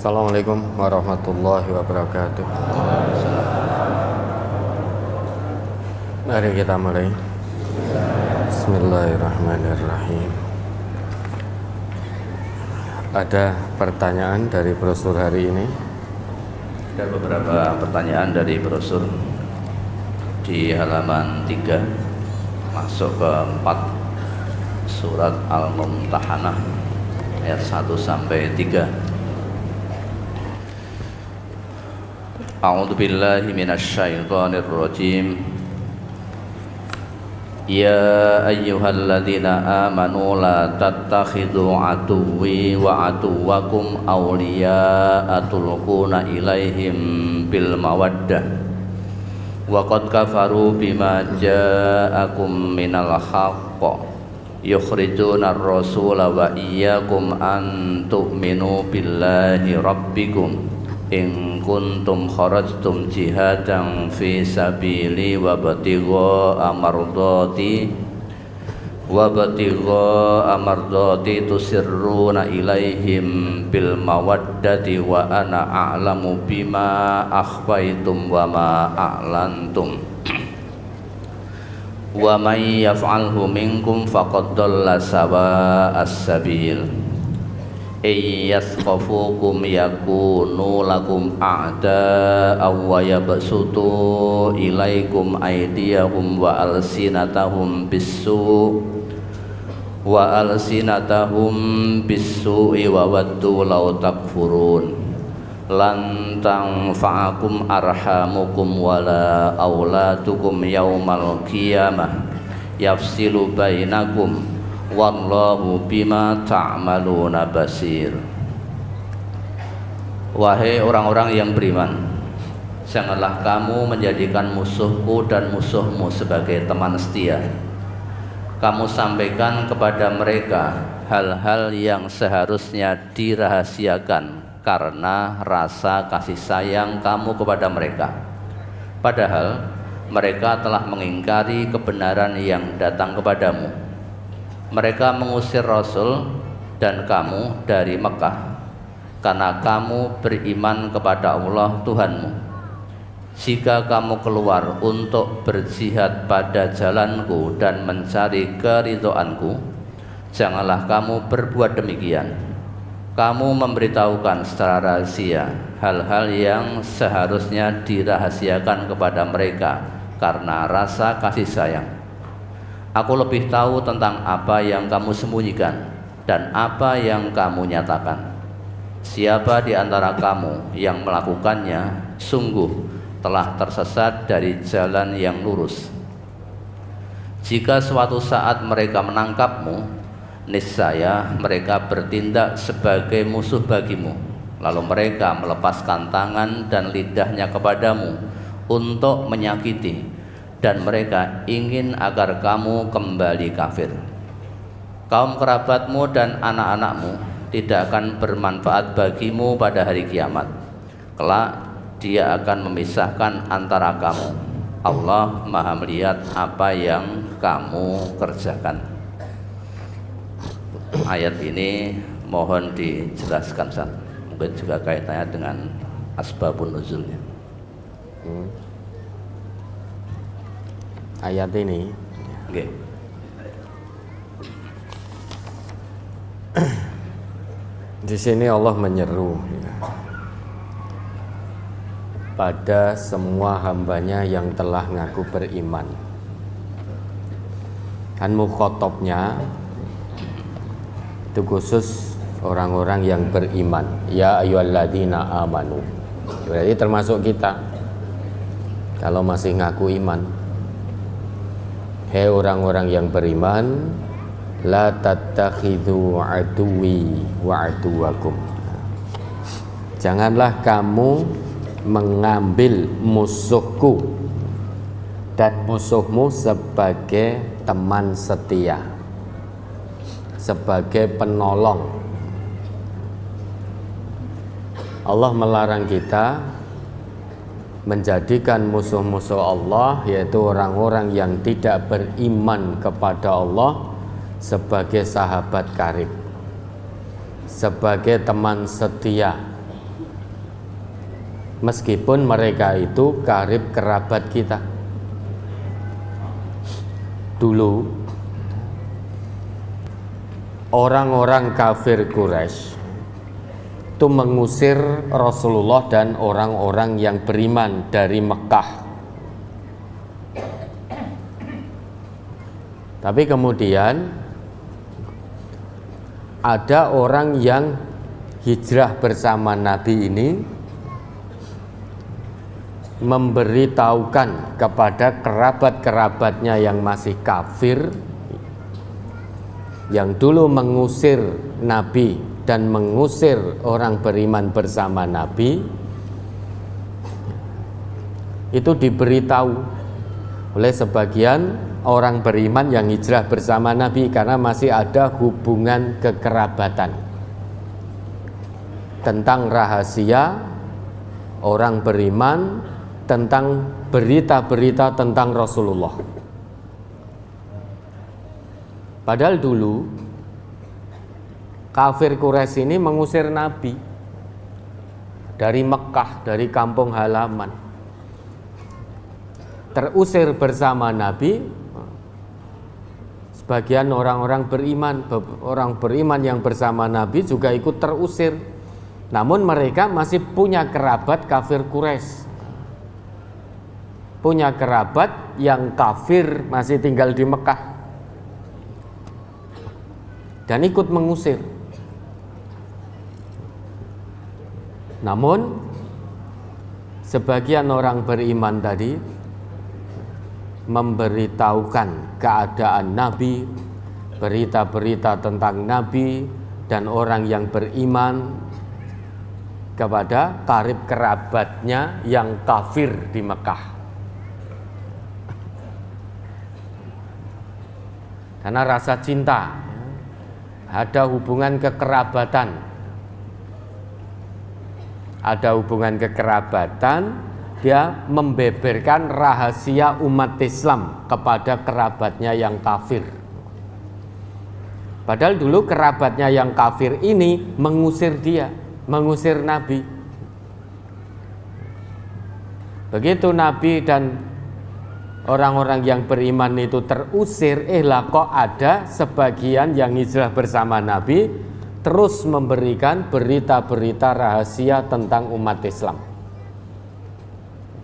Assalamualaikum warahmatullahi wabarakatuh. Mari kita mulai. Bismillahirrahmanirrahim. Ada pertanyaan dari brosur hari ini? Ada beberapa pertanyaan dari brosur di halaman 3 masuk ke 4 surat Al-Mumtahanah ayat 1 sampai 3. A'udzu billahi minasyaitonir rajim. Ya ayyuhalladzina amanu la tattakhidhu aduwwi wa aduwwakum awliya'a tulquna ilaihim bil mawaddah wa qad kafaru bima ja'akum minal haqq yukhrijuna ar-rasula wa iyyakum an tu'minu billahi rabbikum in kuntum kharajtum jihadan fi sabili wa batigha amardati tusirruna ilaihim bil mawaddati wa ana a'lamu bima akhfaytum wa ma a'lantum wa may yaf'alhu minkum faqad dhalla sawa'as sabil. Yaskhafukum yakunu lakum a'da'a wa yabsutu ilaikum aydiyahum wa alsinatahum bis-su'i wa waddu law takfurun lan tanfa'akum arhamukum wala auladukum yaumal qiyamah yafsilu bainakum wallahu bima ta'maluna basir. Wahai orang-orang yang beriman, janganlah kamu menjadikan musuhku dan musuhmu sebagai teman setia. Kamu sampaikan kepada mereka hal-hal yang seharusnya dirahasiakan karena rasa kasih sayang kamu kepada mereka, padahal mereka telah mengingkari kebenaran yang datang kepadamu. Mereka mengusir Rasul dan kamu dari Mekah karena kamu beriman kepada Allah Tuhanmu. Jika kamu keluar untuk berjihad pada jalanku dan mencari keridhoanku, janganlah kamu berbuat demikian. Kamu memberitahukan secara rahasia hal-hal yang seharusnya dirahasiakan kepada mereka karena rasa kasih sayang. Aku lebih tahu tentang apa yang kamu sembunyikan dan apa yang kamu nyatakan. Siapa di antara kamu yang melakukannya sungguh telah tersesat dari jalan yang lurus. Jika suatu saat mereka menangkapmu, niscaya mereka bertindak sebagai musuh bagimu. Lalu mereka melepaskan tangan dan lidahnya kepadamu untuk menyakiti, dan mereka ingin agar kamu kembali kafir. Kaum kerabatmu dan anak-anakmu tidak akan bermanfaat bagimu pada hari kiamat. Kelak Dia akan memisahkan antara kamu. Allah Maha melihat apa yang kamu kerjakan. Ayat ini mohon dijelaskan, Ustaz. Mungkin juga kaitannya dengan asbabun nuzulnya. Ayat ini Okay. Di sini Allah menyeru pada semua hambanya yang telah ngaku beriman. Dan mukhatabnya itu khusus orang-orang yang beriman. Ya ayyuhalladzina amanu. Berarti termasuk kita kalau masih ngaku iman. Hei orang-orang yang beriman, la tattakhidhu aduwwi wa aduwakum. Janganlah kamu mengambil musuhku dan musuhmu sebagai teman setia, sebagai penolong. Allah melarang kita menjadikan musuh-musuh Allah, yaitu orang-orang yang tidak beriman kepada Allah, sebagai sahabat karib, sebagai teman setia, meskipun mereka itu karib kerabat kita. Dulu orang-orang kafir Quraisy itu mengusir Rasulullah dan orang-orang yang beriman dari Mekah. Tapi kemudian ada orang yang hijrah bersama Nabi ini memberitahukan kepada kerabat-kerabatnya yang masih kafir, yang dulu mengusir Nabi dan mengusir orang beriman bersama Nabi, itu diberitahu oleh sebagian orang beriman yang hijrah bersama Nabi karena masih ada hubungan kekerabatan, tentang rahasia orang beriman, tentang berita-berita tentang Rasulullah. Padahal dulu kafir Quraisy ini mengusir Nabi dari Mekah, dari kampung halaman. Terusir bersama Nabi. Sebagian orang-orang beriman yang bersama Nabi juga ikut terusir. Namun mereka masih punya kerabat kafir Quraisy, punya kerabat yang kafir masih tinggal di Mekah dan ikut mengusir. Namun sebagian orang beriman tadi memberitahukan keadaan Nabi, berita-berita tentang Nabi dan orang yang beriman kepada karib kerabatnya yang kafir di Mekah. Karena rasa cinta, ada hubungan kekerabatan. Ada hubungan kekerabatan, dia membeberkan rahasia umat Islam kepada kerabatnya yang kafir. Padahal dulu kerabatnya yang kafir ini mengusir dia, mengusir Nabi. Begitu Nabi dan orang-orang yang beriman itu terusir, lah kok ada sebagian yang hijrah bersama Nabi terus memberikan berita-berita rahasia tentang umat Islam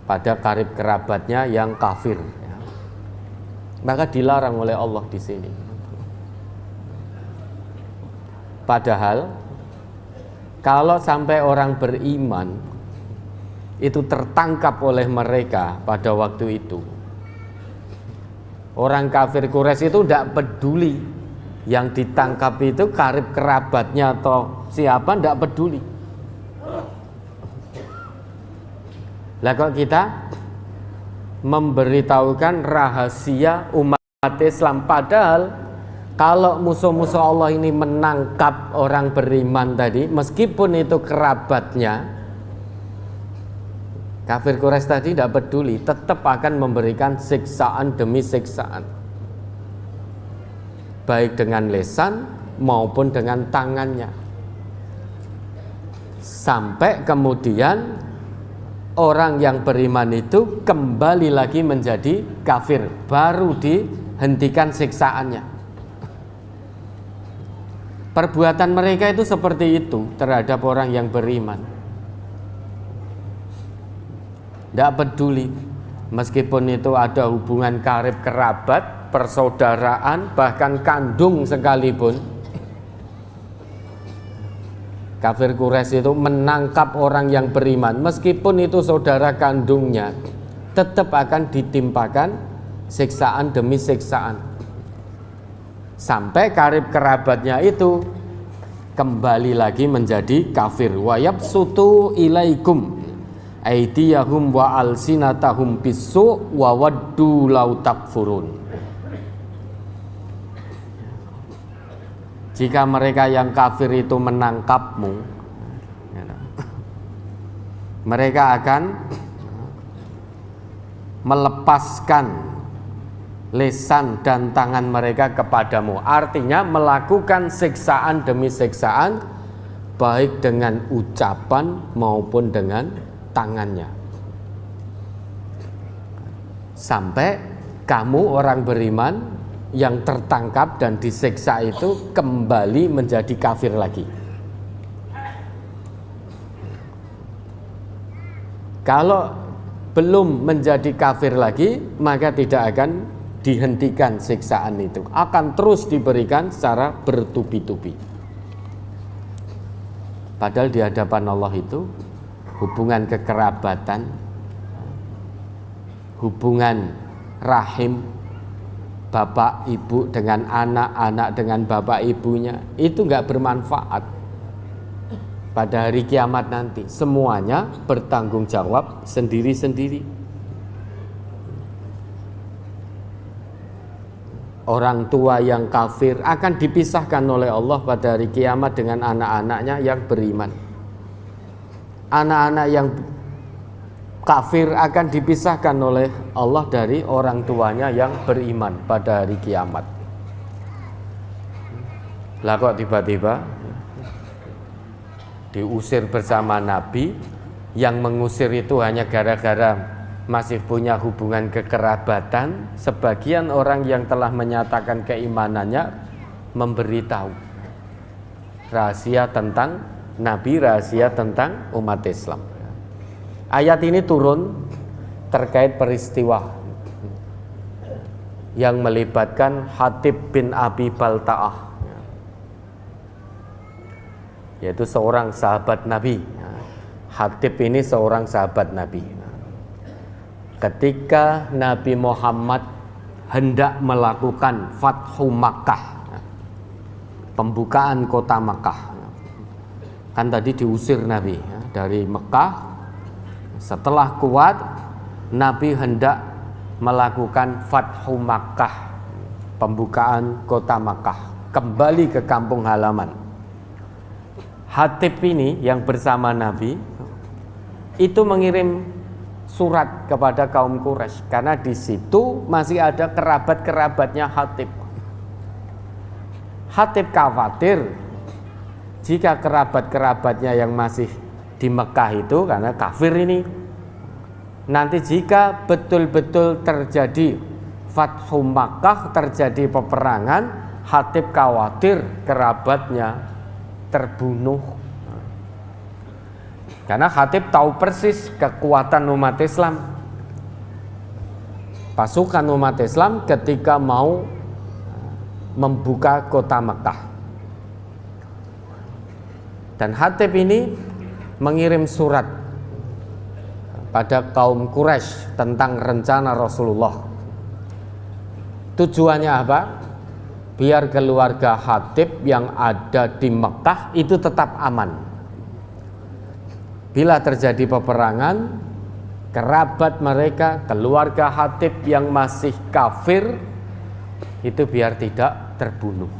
pada karib kerabatnya yang kafir. Maka dilarang oleh Allah di sini. Padahal kalau sampai orang beriman itu tertangkap oleh mereka pada waktu itu, orang kafir Quraisy itu tidak peduli yang ditangkap itu karib kerabatnya atau siapa, tidak peduli. Lah kok kita memberitahukan rahasia umat Islam, padahal kalau musuh-musuh Allah ini menangkap orang beriman tadi, meskipun itu kerabatnya, kafir Quraisy tadi tidak peduli, tetap akan memberikan siksaan demi siksaan, baik dengan lisan maupun dengan tangannya, sampai kemudian orang yang beriman itu kembali lagi menjadi kafir, baru dihentikan siksaannya. Perbuatan mereka itu seperti itu terhadap orang yang beriman. Tidak peduli, meskipun itu ada hubungan karib kerabat, persaudaraan, bahkan kandung sekalipun. Kafir Quraisy itu menangkap orang yang beriman, meskipun itu saudara kandungnya, tetap akan ditimpakan siksaan demi siksaan, sampai karib kerabatnya itu kembali lagi menjadi kafir. Wa yabsutu ilaikum aydiyahum wa alsinatahum bisu wa waddu law takfurun. Jika mereka yang kafir itu menangkapmu, mereka akan melepaskan lisan dan tangan mereka kepadamu. Artinya melakukan siksaan demi siksaan, baik dengan ucapan maupun dengan tangannya. Sampai kamu orang beriman yang tertangkap dan disiksa itu kembali menjadi kafir lagi. Kalau belum menjadi kafir lagi, maka tidak akan dihentikan siksaan itu, akan terus diberikan secara bertubi-tubi. Padahal di hadapan Allah itu hubungan kekerabatan, hubungan rahim bapak ibu dengan anak, anak dengan bapak ibunya, itu nggak bermanfaat. Pada hari kiamat nanti semuanya bertanggung jawab sendiri-sendiri. Orang tua yang kafir akan dipisahkan oleh Allah pada hari kiamat dengan anak-anaknya yang beriman. Anak-anak yang kafir akan dipisahkan oleh Allah dari orang tuanya yang beriman pada hari kiamat. Lah kok tiba-tiba diusir bersama Nabi? Yang mengusir itu hanya gara-gara masih punya hubungan kekerabatan. Sebagian orang yang telah menyatakan keimanannya memberitahu rahasia tentang Nabi, rahasia tentang umat Islam. Ayat ini turun terkait peristiwa yang melibatkan Hatib bin Abi Balta'ah, yaitu seorang sahabat Nabi. Hatib ini seorang sahabat Nabi. Ketika Nabi Muhammad hendak melakukan Fathu Makkah, pembukaan kota Makkah, kan tadi diusir Nabi dari Mekah. Setelah kuat, Nabi hendak melakukan Fathu Makkah, pembukaan kota Makkah, kembali ke kampung halaman. Hatib ini yang bersama Nabi itu mengirim surat kepada kaum Quraisy karena di situ masih ada kerabat-kerabatnya Hatib. Hatib khawatir jika kerabat-kerabatnya yang masih di Mekah itu, karena kafir ini, nanti jika betul-betul terjadi Fathu Makkah, terjadi peperangan, Hatib khawatir kerabatnya terbunuh. Karena Hatib tahu persis kekuatan umat Islam, pasukan umat Islam ketika mau membuka kota Mekah. Dan Hatib ini mengirim surat pada kaum Quraisy tentang rencana Rasulullah. Tujuannya apa? Biar keluarga Hatib yang ada di Mekah itu tetap aman. Bila terjadi peperangan, kerabat mereka, keluarga Hatib yang masih kafir itu biar tidak terbunuh.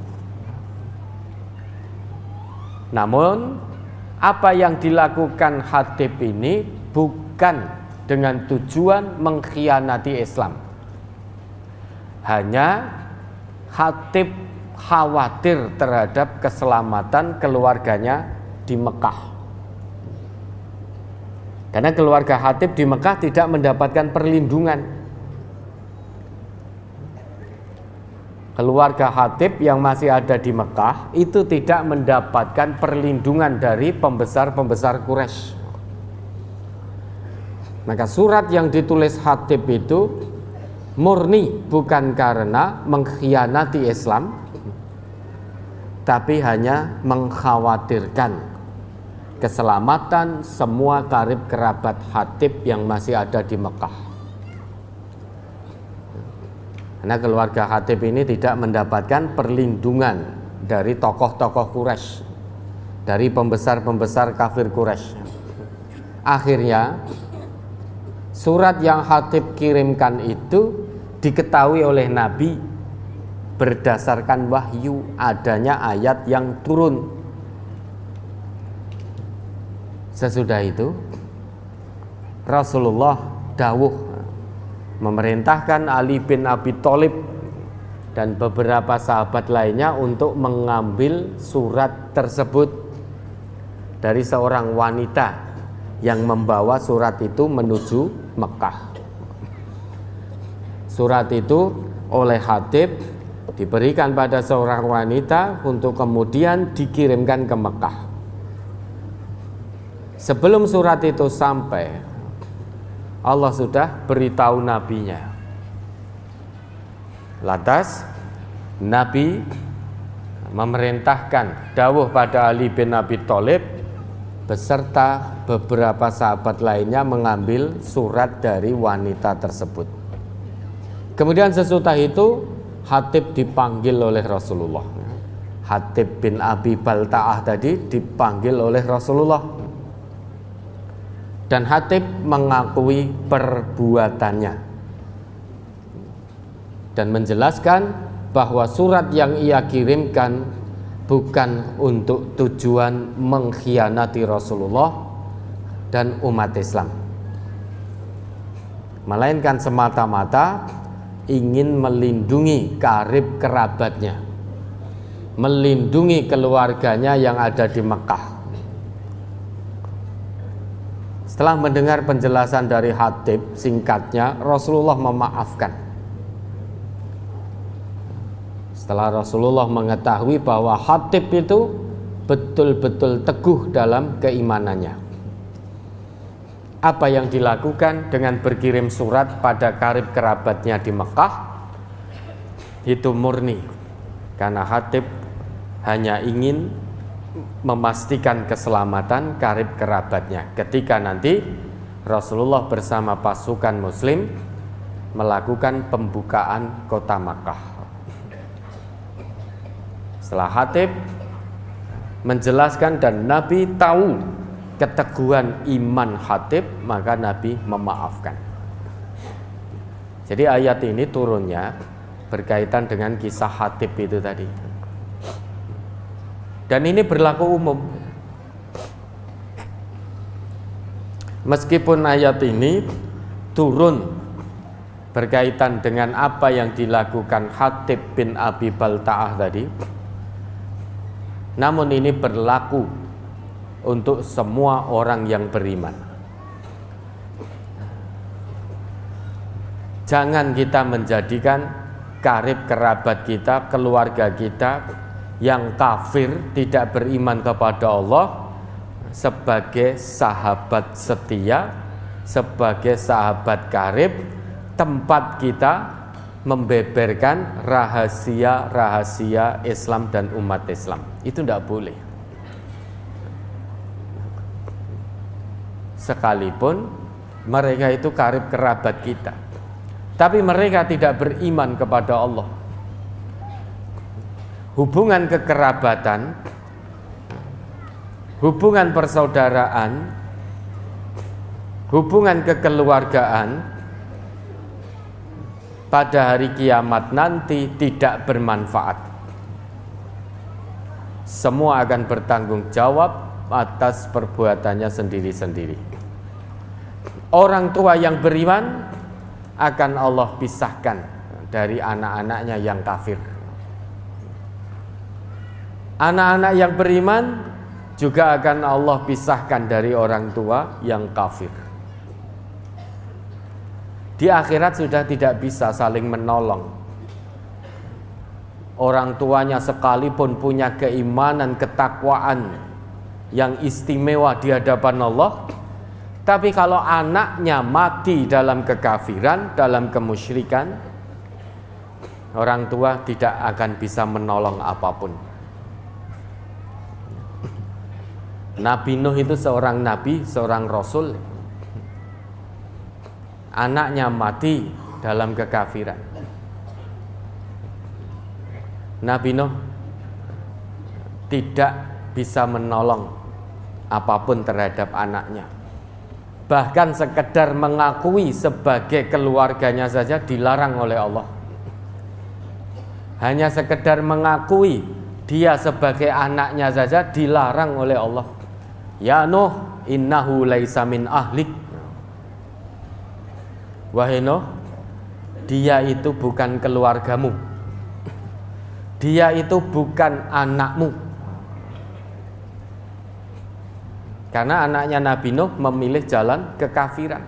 Namun apa yang dilakukan Hatib ini bukan dengan tujuan mengkhianati Islam. Hanya Hatib khawatir terhadap keselamatan keluarganya di Mekah. Karena keluarga Hatib di Mekah tidak mendapatkan perlindungan. Keluarga Hatib yang masih ada di Mekah itu tidak mendapatkan perlindungan dari pembesar-pembesar Quraisy. Maka surat yang ditulis Hatib itu murni bukan karena mengkhianati Islam, tapi hanya mengkhawatirkan keselamatan semua karib kerabat Hatib yang masih ada di Mekah. Karena keluarga Hatib ini tidak mendapatkan perlindungan dari tokoh-tokoh Quraisy, dari pembesar-pembesar kafir Quraisy. Akhirnya surat yang Hatib kirimkan itu diketahui oleh Nabi berdasarkan wahyu, adanya ayat yang turun. Sesudah itu Rasulullah dawuh memerintahkan Ali bin Abi Thalib dan beberapa sahabat lainnya untuk mengambil surat tersebut dari seorang wanita yang membawa surat itu menuju Mekah. Surat itu oleh Hatib diberikan pada seorang wanita untuk kemudian dikirimkan ke Mekah. Sebelum surat itu sampai, Allah sudah beritahu nabinya. Lantas Nabi memerintahkan dawuh pada Ali bin Abi Thalib beserta beberapa sahabat lainnya mengambil surat dari wanita tersebut. Kemudian sesudah itu Hatib dipanggil oleh Rasulullah. Hatib bin Abi Balta'ah tadi dipanggil oleh Rasulullah. Dan Hatib mengakui perbuatannya dan menjelaskan bahwa surat yang ia kirimkan bukan untuk tujuan mengkhianati Rasulullah dan umat Islam, melainkan semata-mata ingin melindungi karib kerabatnya, melindungi keluarganya yang ada di Mekah. Setelah mendengar penjelasan dari Hatib, singkatnya Rasulullah memaafkan. Setelah Rasulullah mengetahui bahwa Hatib itu betul-betul teguh dalam keimanannya, apa yang dilakukan dengan berkirim surat pada karib kerabatnya di Mekah itu murni karena Hatib hanya ingin memastikan keselamatan karib kerabatnya ketika nanti Rasulullah bersama pasukan muslim melakukan pembukaan kota Makkah. Setelah Hatib menjelaskan dan Nabi tahu keteguhan iman Hatib, maka Nabi memaafkan. Jadi ayat ini turunnya berkaitan dengan kisah Hatib itu tadi. Dan ini berlaku umum. Meskipun ayat ini turun berkaitan dengan apa yang dilakukan Hatib bin Abi Balta'ah tadi, namun ini berlaku untuk semua orang yang beriman. Jangan kita menjadikan karib kerabat kita, keluarga kita yang kafir, tidak beriman kepada Allah sebagai sahabat setia, sebagai sahabat karib, tempat kita membeberkan rahasia-rahasia Islam dan umat Islam. Itu tidak boleh. Sekalipun mereka itu karib kerabat kita, tapi mereka tidak beriman kepada Allah. Hubungan kekerabatan, hubungan persaudaraan, hubungan kekeluargaan pada hari kiamat nanti tidak bermanfaat. Semua akan bertanggung jawab atas perbuatannya sendiri-sendiri. Orang tua yang beriman akan Allah pisahkan dari anak-anaknya yang kafir. Anak-anak yang beriman juga akan Allah pisahkan dari orang tua yang kafir. Di akhirat sudah tidak bisa saling menolong. Orang tuanya sekalipun punya keimanan, ketakwaan yang istimewa di hadapan Allah, tapi kalau anaknya mati dalam kekafiran, dalam kemusyrikan, orang tua tidak akan bisa menolong apapun. Nabi Nuh itu seorang nabi, seorang rasul. Anaknya mati dalam kekafiran. Nabi Nuh tidak bisa menolong apapun terhadap anaknya. Bahkan sekedar mengakui sebagai keluarganya saja dilarang oleh Allah. Hanya sekedar mengakui dia sebagai anaknya saja dilarang oleh Allah. Ya Nuh, innahu laisa min ahlik. Wahai Nuh, dia itu bukan keluargamu. Dia itu bukan anakmu. Karena anaknya Nabi Nuh memilih jalan kekafiran.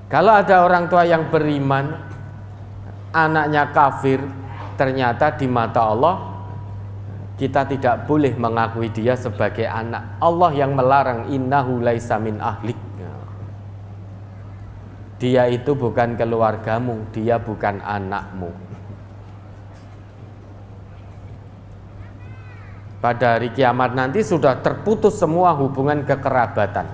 Kalau ada orang tua yang beriman, anaknya kafir, ternyata di mata Allah kita tidak boleh mengakui dia sebagai anak. Allah yang melarang, innahu laisa min ahlik. Dia itu bukan keluargamu, dia bukan anakmu. Pada hari kiamat nanti sudah terputus semua hubungan kekerabatan.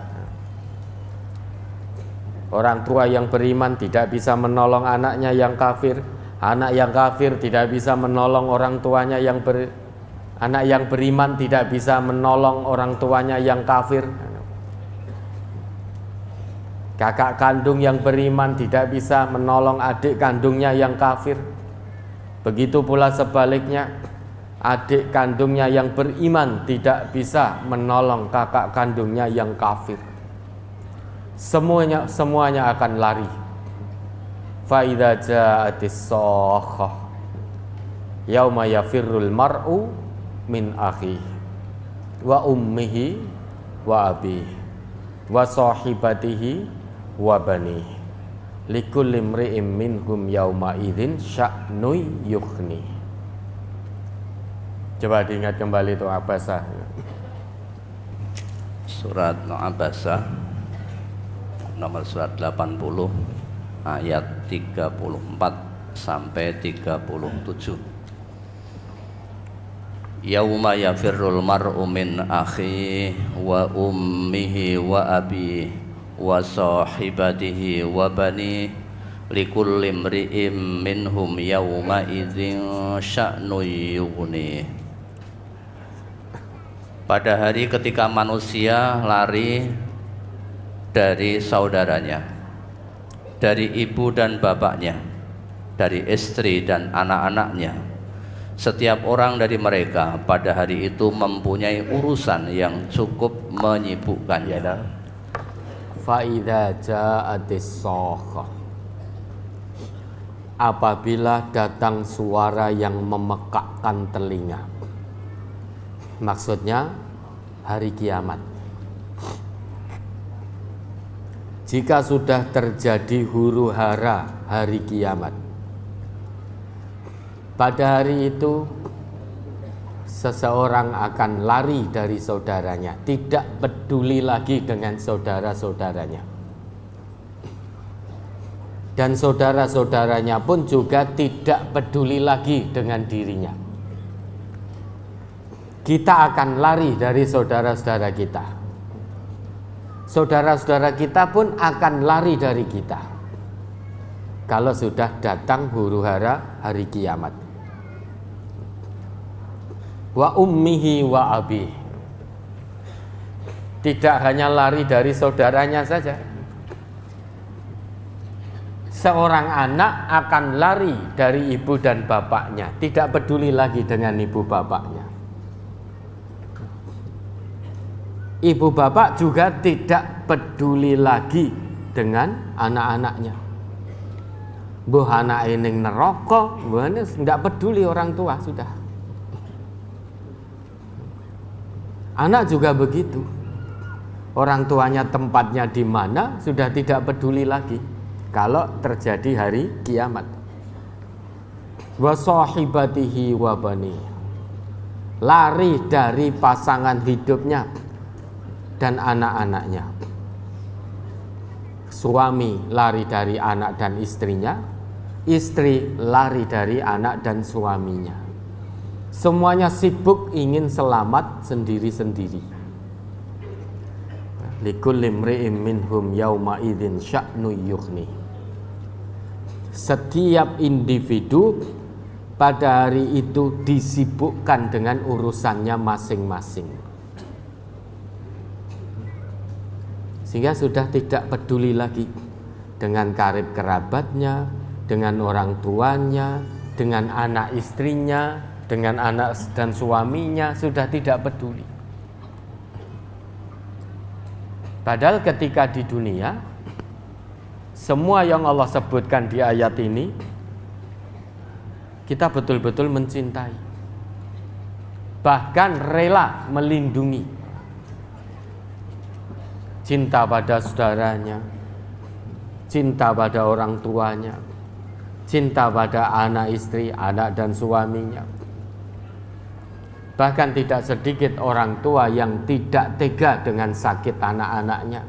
Orang tua yang beriman tidak bisa menolong anaknya yang kafir. Anak yang kafir tidak bisa menolong orang tuanya yang anak yang beriman tidak bisa menolong orang tuanya yang kafir. Kakak kandung yang beriman tidak bisa menolong adik kandungnya yang kafir. Begitu pula sebaliknya, adik kandungnya yang beriman tidak bisa menolong kakak kandungnya yang kafir. Semuanya akan lari. Fa idza ja'atis shakhah yauma yafirrul mar'u min akhihi wa ummihi wa abihi wa sahibatihi wa banihi likulli imri'in minhum yauma idzin sya'nu yughni. Coba diingat kembali itu Abasa. Surat Abasa nomor surat 80 ayat 34 sampai 37. Yauma yafirrul mar'u min akhihi wa ummihi wa abihi wa sahibatihi wa banihi likulli imri'in minhum yauma idzin sya'nu yughni. Pada hari ketika manusia lari dari saudaranya, dari ibu dan bapaknya, dari istri dan anak-anaknya, setiap orang dari mereka pada hari itu mempunyai urusan yang cukup menyibukkannya. Fa idza ja'atis shakhah, apabila datang suara yang memekakkan telinga, maksudnya hari kiamat. Jika sudah terjadi huru hara hari kiamat, pada hari itu seseorang akan lari dari saudaranya, tidak peduli lagi dengan saudara-saudaranya. Dan saudara-saudaranya pun juga tidak peduli lagi dengan dirinya. Kita akan lari dari saudara-saudara kita. Saudara-saudara kita pun akan lari dari kita kalau sudah datang huru hara hari kiamat. Wa ummihi wa abi, tidak hanya lari dari saudaranya saja, seorang anak akan lari dari ibu dan bapaknya, tidak peduli lagi dengan ibu bapaknya. Ibu bapak juga tidak peduli lagi dengan anak-anaknya. Mbah anak ini neraka, mbah ini tidak peduli orang tua sudah. Anak juga begitu. Orang tuanya tempatnya di mana sudah tidak peduli lagi kalau terjadi hari kiamat. Wa sahibatihi wa bani, lari dari pasangan hidupnya dan anak-anaknya. Suami lari dari anak dan istrinya, istri lari dari anak dan suaminya. Semuanya sibuk ingin selamat sendiri-sendiri. Likulli imri'in minhum yauma idzin sya'nu yughni. Setiap individu pada hari itu disibukkan dengan urusannya masing-masing. Sehingga sudah tidak peduli lagi dengan karib kerabatnya, dengan orang tuanya, dengan anak istrinya, dengan anak dan suaminya, sudah tidak peduli. Padahal ketika di dunia, semua yang Allah sebutkan di ayat ini, kita betul-betul mencintai. bahkan rela melindungi, cinta pada saudaranya, cinta pada orang tuanya, cinta pada anak istri, anak dan suaminya. Bahkan tidak sedikit orang tua yang tidak tega dengan sakit anak-anaknya.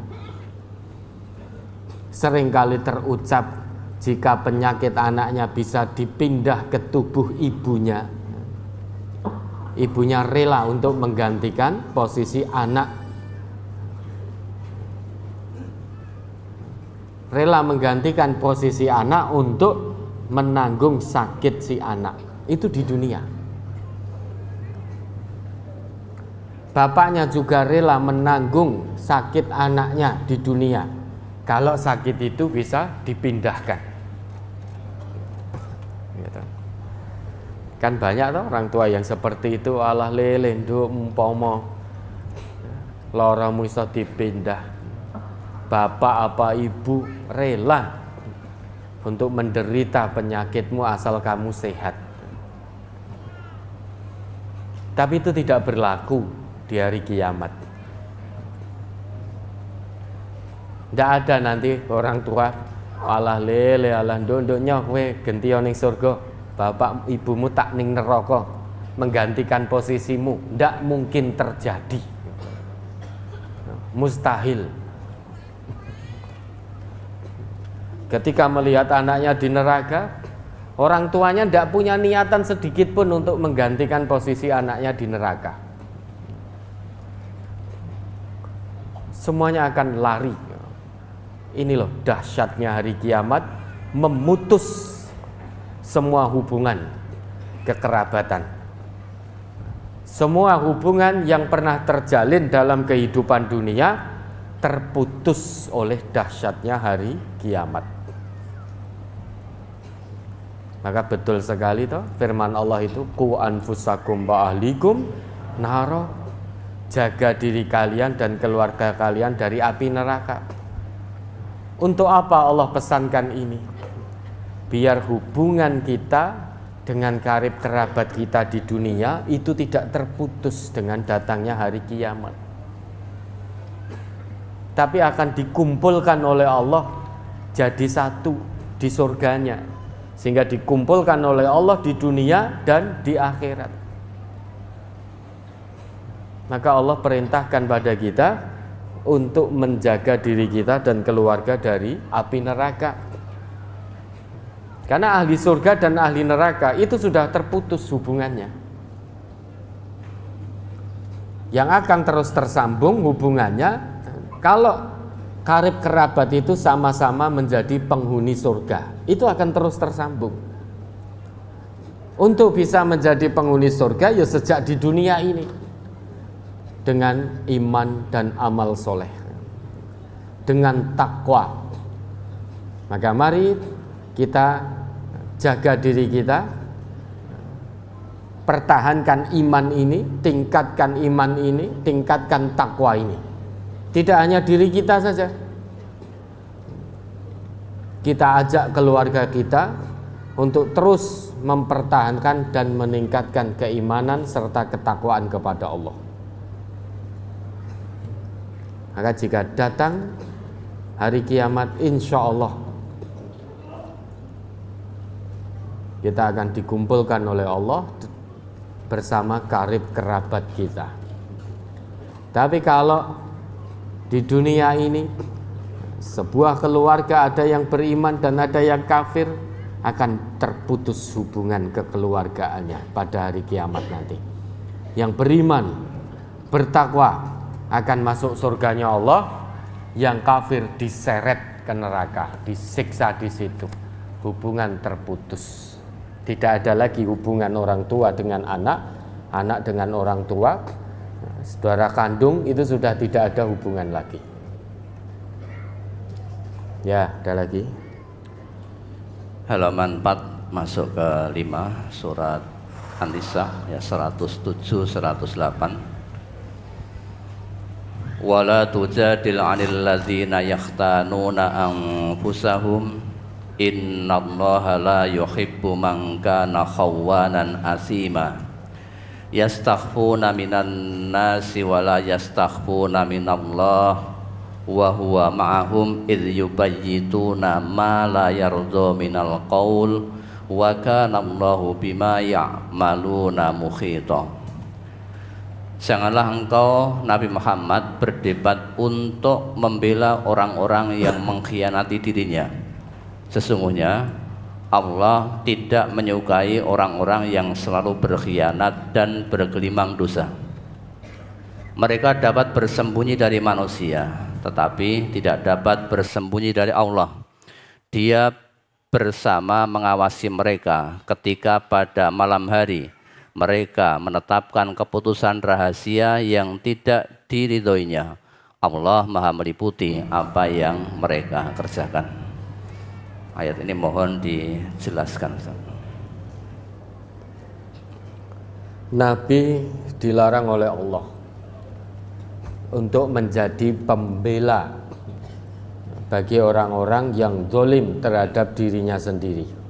Seringkali terucap jika penyakit anaknya bisa dipindah ke tubuh ibunya, ibunya rela untuk menggantikan posisi anak, rela menggantikan posisi anak untuk menanggung sakit si anak. Itu di dunia. Bapaknya juga rela menanggung sakit anaknya di dunia, kalau sakit itu bisa dipindahkan. Gitu. Kan banyak toh orang tua yang seperti itu, alah lele nduk umpama laramu iso dipindah, bapak apa ibu rela untuk menderita penyakitmu asal kamu sehat. Tapi itu tidak berlaku di hari kiamat. Tidak ada nanti orang tua alah lele alah ndondoknya kowe gentiya ning surga, bapak ibumu tak ning neraka, menggantikan posisimu. Tidak mungkin terjadi, mustahil. Ketika melihat anaknya di neraka, orang tuanya tidak punya niatan sedikit pun untuk menggantikan posisi anaknya di neraka. Semuanya akan lari. Ini loh dahsyatnya hari kiamat, memutus semua hubungan kekerabatan. Semua hubungan yang pernah terjalin dalam kehidupan dunia terputus oleh dahsyatnya hari kiamat. Maka betul sekali toh firman Allah itu, qu anfusakum wa ahlikum naro, jaga diri kalian dan keluarga kalian dari api neraka. Untuk apa Allah pesankan ini? Biar hubungan kita dengan karib kerabat kita di dunia itu tidak terputus dengan datangnya hari kiamat, tapi akan dikumpulkan oleh Allah jadi satu di surganya, sehingga dikumpulkan oleh Allah di dunia dan di akhirat. Maka Allah perintahkan pada kita untuk menjaga diri kita dan keluarga dari api neraka. Karena ahli surga dan ahli neraka itu sudah terputus hubungannya. Yang akan terus tersambung hubungannya kalau karib kerabat itu sama-sama menjadi penghuni surga. Itu akan terus tersambung. Untuk bisa menjadi penghuni surga ya sejak di dunia ini, dengan iman dan amal soleh, dengan takwa. Maka mari kita jaga diri kita, pertahankan iman ini, tingkatkan iman ini, tingkatkan takwa ini. Tidak hanya diri kita saja, kita ajak keluarga kita untuk terus mempertahankan dan meningkatkan keimanan serta ketakwaan kepada Allah. Maka jika datang hari kiamat, insya Allah kita akan dikumpulkan oleh Allah bersama karib kerabat kita. Tapi kalau di dunia ini sebuah keluarga ada yang beriman dan ada yang kafir, akan terputus hubungan kekeluargaannya pada hari kiamat nanti. Yang beriman, bertakwa akan masuk surganya Allah, yang kafir diseret ke neraka, disiksa di situ. Hubungan terputus. Tidak ada lagi hubungan orang tua dengan anak, anak dengan orang tua, saudara kandung, itu sudah tidak ada hubungan lagi. Ya, ada lagi. Halaman 4 masuk ke 5 surat An-Nisa ya 107 108. Wala tujadil 'anil ladzina yakhtanuna anfusahum innallaha la yuhibbu man kana khawanan asima. yastakhfuna minan nasi wa la yastakhfuna minallah wa huwa ma'ahum idh yubayyituna ma la yardha minal qaul wa kana Allahu bima ya'maluna mukhita. Janganlah engkau Nabi Muhammad berdebat untuk membela orang-orang yang mengkhianati dirinya. Sesungguhnya Allah tidak menyukai orang-orang yang selalu berkhianat dan bergelimang dosa. Mereka dapat bersembunyi dari manusia, tetapi tidak dapat bersembunyi dari Allah. Dia bersama mengawasi mereka ketika pada malam hari mereka menetapkan keputusan rahasia yang tidak diridhoinya. Allah Maha meliputi apa yang mereka kerjakan. Ayat ini mohon dijelaskan. Nabi dilarang oleh Allah untuk menjadi pembela bagi orang-orang yang zalim terhadap dirinya sendiri.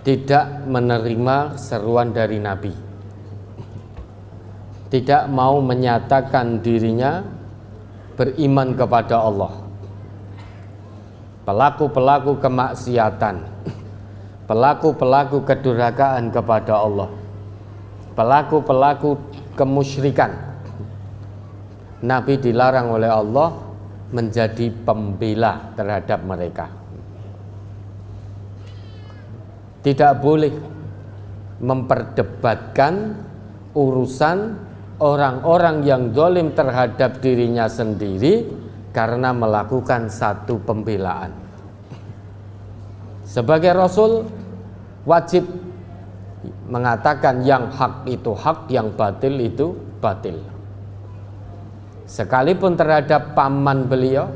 Tidak menerima seruan dari Nabi. Tidak mau menyatakan dirinya beriman kepada Allah. Pelaku-pelaku kemaksiatan, pelaku-pelaku kedurhakaan kepada Allah, pelaku-pelaku kemusyrikan, Nabi dilarang oleh Allah menjadi pembela terhadap mereka. Tidak boleh memperdebatkan urusan orang-orang yang zalim terhadap dirinya sendiri karena melakukan satu pembelaan. Sebagai Rasul wajib mengatakan yang hak itu hak, yang batil itu batil. Sekalipun terhadap paman beliau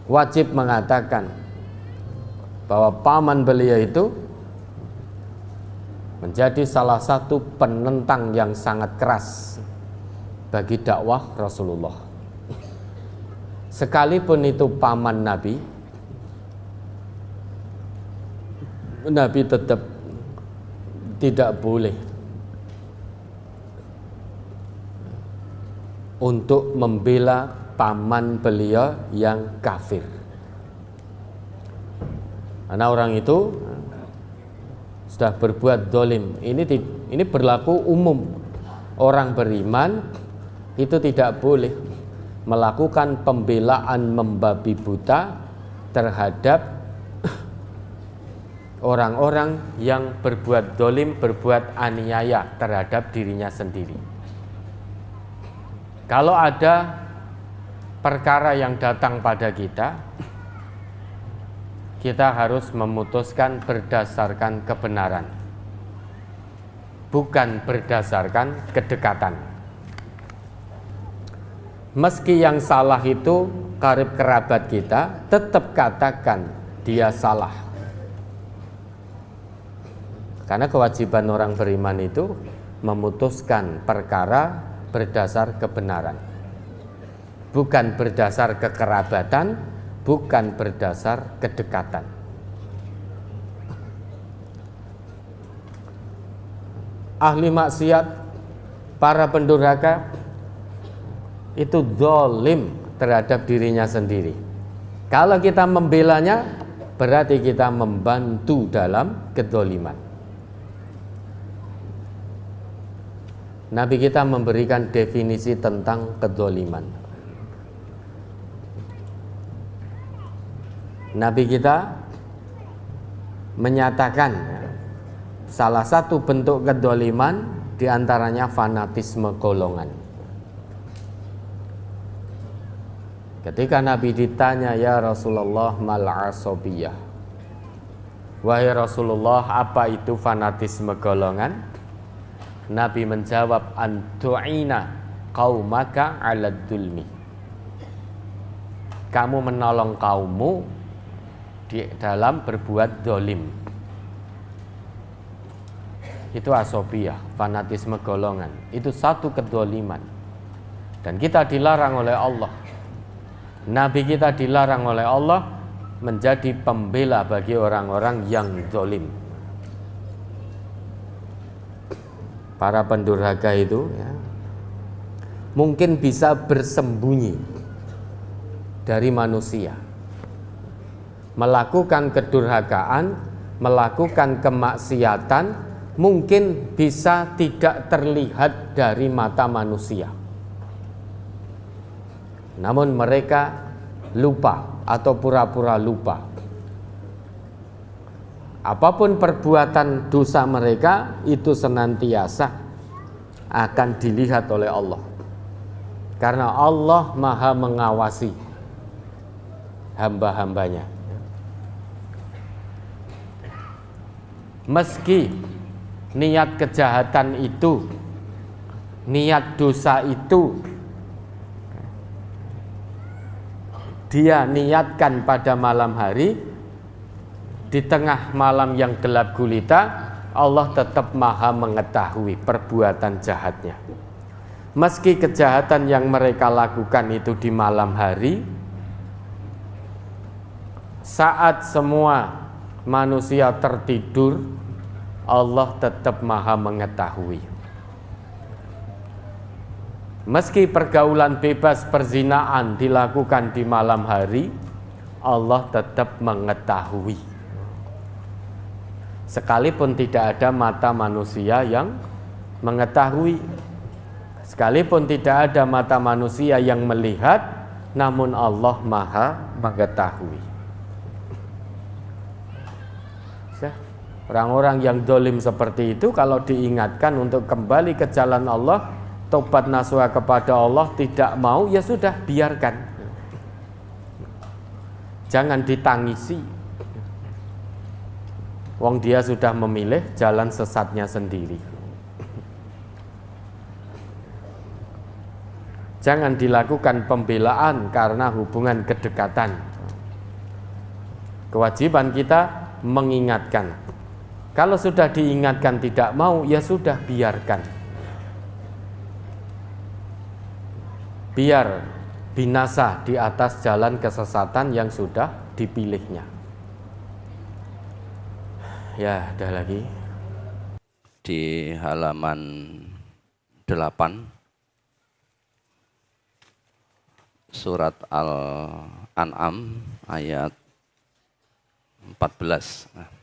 wajib mengatakan bahwa paman beliau itu menjadi salah satu penentang yang sangat keras bagi dakwah Rasulullah. Sekalipun itu paman Nabi, Nabi tetap tidak boleh untuk membela paman beliau yang kafir. Karena orang itu sudah berbuat zalim. Ini berlaku umum. Orang beriman itu tidak boleh melakukan pembelaan membabi buta terhadap orang-orang yang berbuat zalim, berbuat aniaya terhadap dirinya sendiri. Kalau ada perkara yang datang pada kita, kita harus memutuskan berdasarkan kebenaran, bukan berdasarkan kedekatan. Meski yang salah itu karib kerabat kita, tetap katakan dia salah. Karena kewajiban orang beriman itu memutuskan perkara berdasar kebenaran, bukan berdasar kekerabatan, bukan berdasar kedekatan. Ahli maksiat, para pendurhaka itu zalim terhadap dirinya sendiri. Kalau kita membelanya, berarti kita membantu dalam kedzaliman. Nabi kita memberikan definisi tentang kedzaliman. Nabi kita menyatakan salah satu bentuk kedzaliman diantaranya fanatisme golongan. Ketika Nabi ditanya, ya Rasulullah mal asabiyah, wahai Rasulullah, apa itu fanatisme golongan? Nabi menjawab, antu'ina qaumaka 'ala dzulmi. Kamu menolong kaummu di dalam berbuat zalim. Itu asabiyah, fanatisme golongan. Itu satu kedzaliman. Dan kita dilarang oleh Allah. Nabi kita dilarang oleh Allah menjadi pembela bagi orang-orang yang zalim. para pendurhaka itu ya, mungkin bisa bersembunyi dari manusia, melakukan kedurhakaan, melakukan kemaksiatan, mungkin bisa tidak terlihat dari mata manusia. Namun mereka lupa atau pura-pura lupa. Apapun perbuatan dosa mereka itu senantiasa akan dilihat oleh Allah. Karena Allah Maha mengawasi hamba-hambanya. Meski niat kejahatan itu, niat dosa itu dia niatkan pada malam hari, di tengah malam yang gelap gulita, Allah tetap Maha mengetahui perbuatan jahatnya. Meski kejahatan yang mereka lakukan itu di malam hari, saat semua manusia tertidur, Allah tetap Maha mengetahui. Meski pergaulan bebas perzinaan dilakukan di malam hari, Allah tetap mengetahui. Sekalipun tidak ada mata manusia yang mengetahui, sekalipun tidak ada mata manusia yang melihat, namun Allah Maha mengetahui. Orang-orang yang dolim seperti itu kalau diingatkan untuk kembali ke jalan Allah, tobat nasuha kepada Allah, tidak mau, ya sudah, biarkan. Jangan ditangisi. Wong dia sudah memilih jalan sesatnya sendiri. Jangan dilakukan pembelaan karena hubungan kedekatan. Kewajiban kita mengingatkan. Kalau sudah diingatkan tidak mau, ya sudah, biarkan. Biar binasa di atas jalan kesesatan yang sudah dipilihnya. Ya, ada lagi. Di halaman 8 surat Al-An'am ayat 14.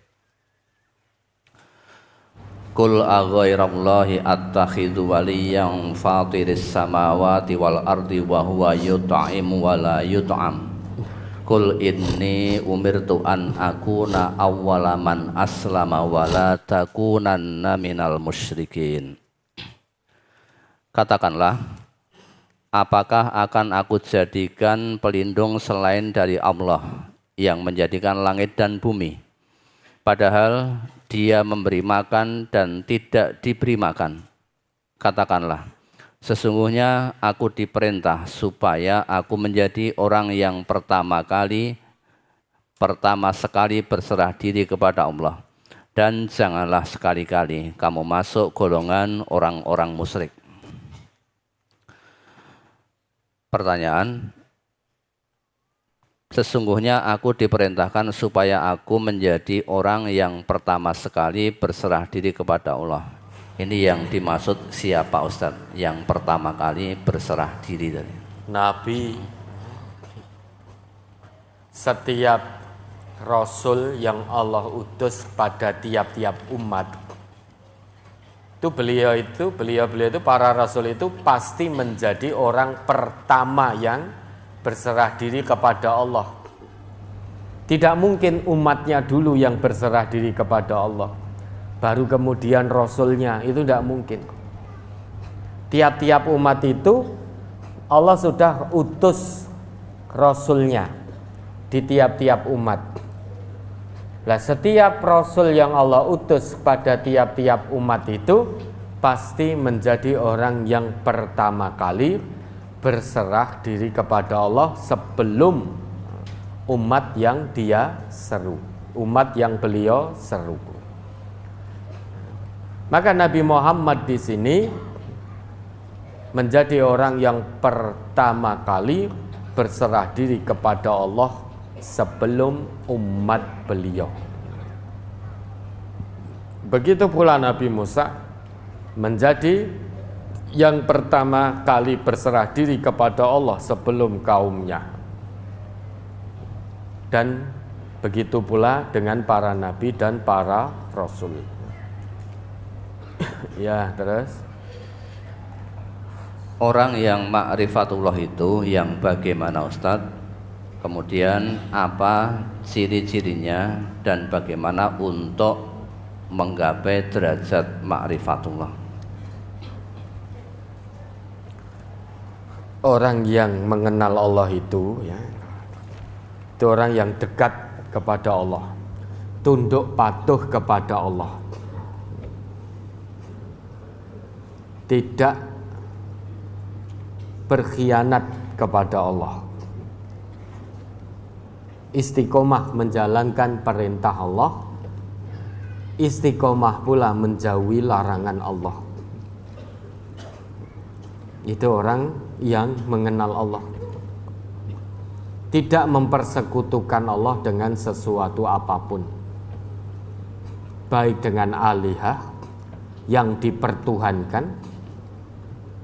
Qul aghairallahi attakhidhu waliyyan fatiris samawati wal ardi wa huwa yut'imu wa la yut'am. Qul inni umirtu an akuna awwala man aslama wa la takunanna minal musyrikin. Katakanlah, apakah akan aku jadikan pelindung selain dari Allah yang menjadikan langit dan bumi, padahal Dia memberi makan dan tidak diberi makan? Katakanlah, sesungguhnya aku diperintah supaya aku menjadi orang yang pertama sekali berserah diri kepada Allah, dan janganlah sekali-kali kamu masuk golongan orang-orang musyrik. Pertanyaan, sesungguhnya aku diperintahkan supaya aku menjadi orang yang pertama sekali berserah diri kepada Allah. Ini yang dimaksud siapa Ustadz yang pertama kali berserah diri tadi? Nabi. Setiap Rasul yang Allah utus pada tiap-tiap umat, beliau itu para Rasul itu pasti menjadi orang pertama yang berserah diri kepada Allah. Tidak mungkin umatnya dulu yang berserah diri kepada Allah, baru kemudian Rasulnya, itu tidak mungkin. Tiap-tiap umat itu Allah sudah utus Rasulnya di tiap-tiap umat. Nah, setiap Rasul yang Allah utus pada tiap-tiap umat itu pasti menjadi orang yang pertama kali berserah diri kepada Allah sebelum umat yang dia seru, umat yang beliau seru. Maka Nabi Muhammad di sini menjadi orang yang pertama kali berserah diri kepada Allah sebelum umat beliau. Begitu pula Nabi Musa. menjadi yang pertama kali berserah diri kepada Allah sebelum kaumnya. Dan begitu pula dengan para nabi dan para rasul. Ya, terus orang yang ma'rifatullah itu yang bagaimana Ustadz? Kemudian apa ciri-cirinya dan bagaimana untuk menggapai derajat ma'rifatullah? Orang yang mengenal Allah itu, ya, itu orang yang dekat kepada Allah, tunduk patuh kepada Allah, tidak berkhianat kepada Allah, istiqomah menjalankan perintah Allah, istiqomah pula menjauhi larangan Allah. Itu orang yang mengenal Allah, tidak mempersekutukan Allah dengan sesuatu apapun, baik dengan alihah yang dipertuhankan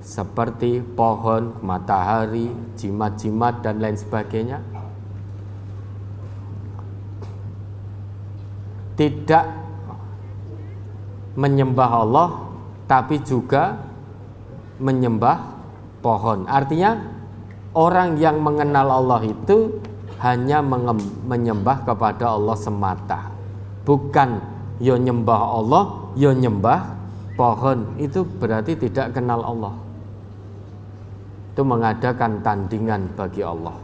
seperti pohon, matahari, jimat-jimat dan lain sebagainya, tidak menyembah Allah tapi juga menyembah pohon. Artinya orang yang mengenal Allah itu hanya menyembah kepada Allah semata, bukan yo nyembah Allah, yo nyembah pohon. Itu berarti tidak kenal Allah. Itu mengadakan tandingan bagi Allah.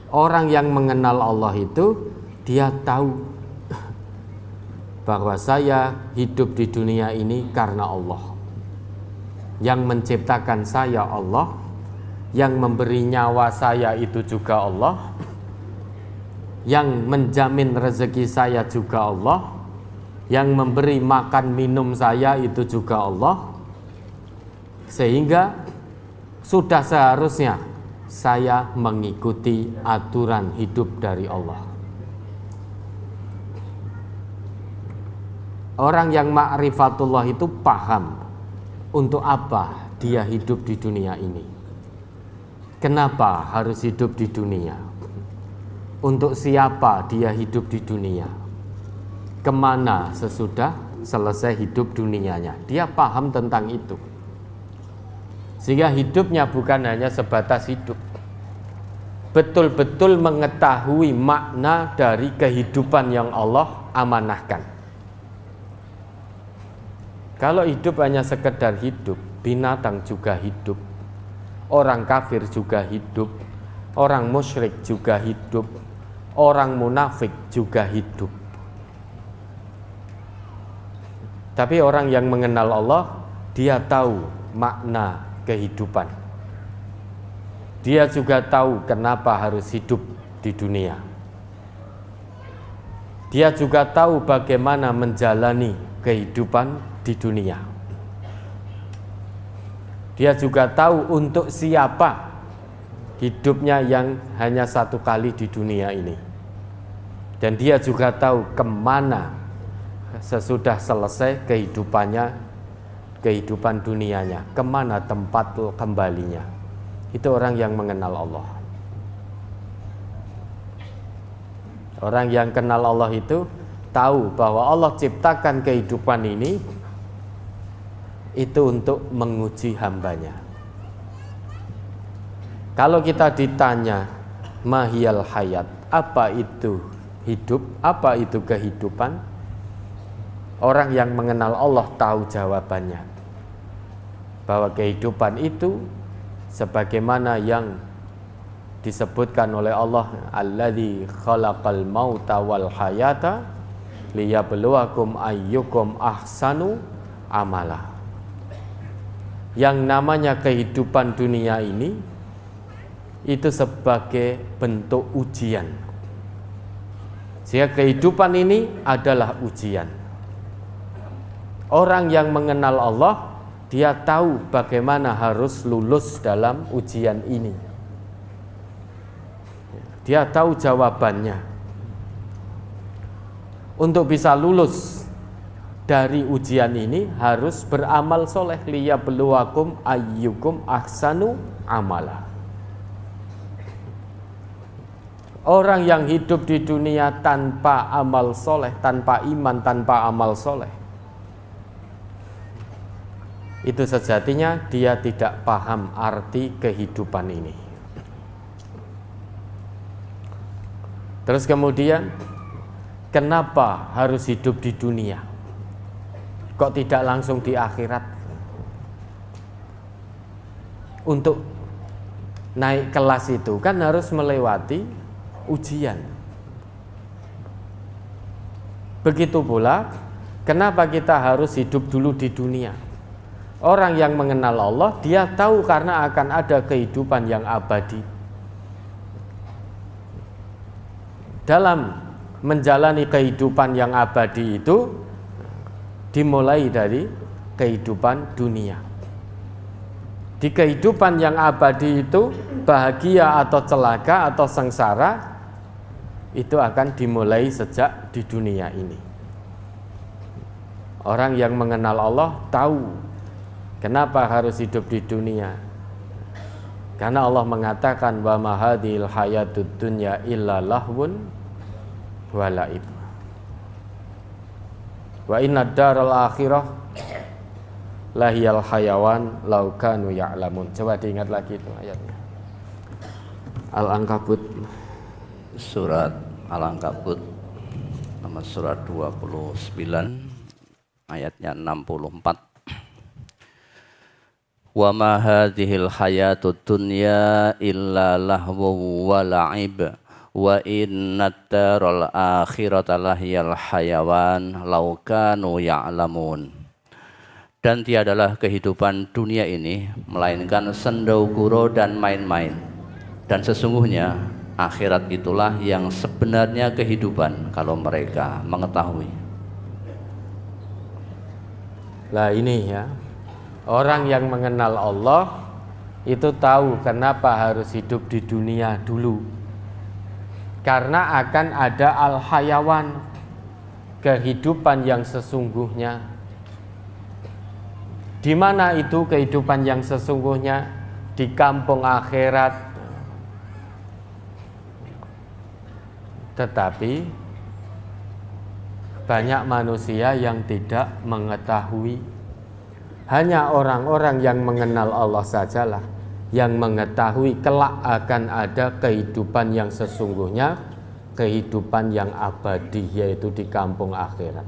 Orang yang mengenal Allah itu dia tahu bahwa saya hidup di dunia ini karena Allah. Yang menciptakan saya Allah, yang memberi nyawa saya itu juga Allah, yang menjamin rezeki saya juga Allah, yang memberi makan minum saya itu juga Allah. Sehingga sudah seharusnya saya mengikuti aturan hidup dari Allah. Orang yang ma'rifatullah itu paham untuk apa dia hidup di dunia ini, kenapa harus hidup di dunia, untuk siapa dia hidup di dunia, kemana sesudah selesai hidup dunianya. Dia paham tentang itu, sehingga hidupnya bukan hanya sebatas hidup, betul-betul mengetahui makna dari kehidupan yang Allah amanahkan. Kalau hidup hanya sekedar hidup, binatang juga hidup, orang kafir juga hidup, orang musyrik juga hidup, orang munafik juga hidup. Tapi orang yang mengenal Allah, dia tahu makna kehidupan. Dia juga tahu kenapa harus hidup di dunia. Dia juga tahu bagaimana menjalani kehidupan di dunia. Dia juga tahu untuk siapa hidupnya yang hanya satu kali di dunia ini. Dan dia juga tahu kemana sesudah selesai kehidupannya, kehidupan dunianya, kemana tempat kembalinya. Itu orang yang mengenal Allah. Orang yang kenal Allah itu tahu bahwa Allah ciptakan kehidupan ini itu untuk menguji hambanya. Kalau kita ditanya mahiyal hayat, apa itu hidup, apa itu kehidupan, orang yang mengenal Allah tahu jawabannya, bahwa kehidupan itu sebagaimana yang disebutkan oleh Allah, alladzi khalaqal mauta wal hayata liyabluwakum ayyukum ahsanu amala. Yang namanya kehidupan dunia ini itu sebagai bentuk ujian. Sehingga kehidupan ini adalah ujian. Orang yang mengenal Allah, dia tahu bagaimana harus lulus dalam ujian ini. Dia tahu jawabannya. Untuk bisa lulus dari ujian ini harus beramal soleh, liyabluwakum ayyukum ahsanu amala. Orang yang hidup di dunia tanpa amal soleh, tanpa iman, tanpa amal soleh, itu sejatinya dia tidak paham arti kehidupan ini. Terus kemudian, kenapa harus hidup di dunia? Kok tidak langsung di akhirat? Untuk naik kelas itu kan harus melewati ujian. Begitu pula, kenapa kita harus hidup dulu di dunia? Orang yang mengenal Allah, dia tahu karena akan ada kehidupan yang abadi. Dalam menjalani kehidupan yang abadi itu dimulai dari kehidupan dunia. Di kehidupan yang abadi itu, bahagia atau celaka atau sengsara itu akan dimulai sejak di dunia ini. Orang yang mengenal Allah tahu kenapa harus hidup di dunia. Karena Allah mengatakan wa ma hadhil hayatud dunya illa lahwun wa la'ib. Wa inna daral akhirah lahiyal hayawan law kanu ya'lamun. Coba diingat lagi itu ayatnya. Al-Ankabut, surat Al-Ankabut nomor surat 29 ayatnya 64. Wa ma hadhil hayatud dunya illa lahwu wa la'ib wa innad daral akhirata lahiyal hayawan law kanu ya'lamun. Dan tiadalah kehidupan dunia ini melainkan sendau-gurau dan main-main, dan sesungguhnya akhirat itulah yang sebenarnya kehidupan kalau mereka mengetahui. Lah ini ya, orang yang mengenal Allah itu tahu kenapa harus hidup di dunia dulu. Karena akan ada al-hayawan, kehidupan yang sesungguhnya. Di mana itu kehidupan yang sesungguhnya? Di kampung akhirat. Tetapi banyak manusia yang tidak mengetahui. Hanya orang-orang yang mengenal Allah sajalah yang mengetahui kelak akan ada kehidupan yang sesungguhnya, kehidupan yang abadi, yaitu di kampung akhirat.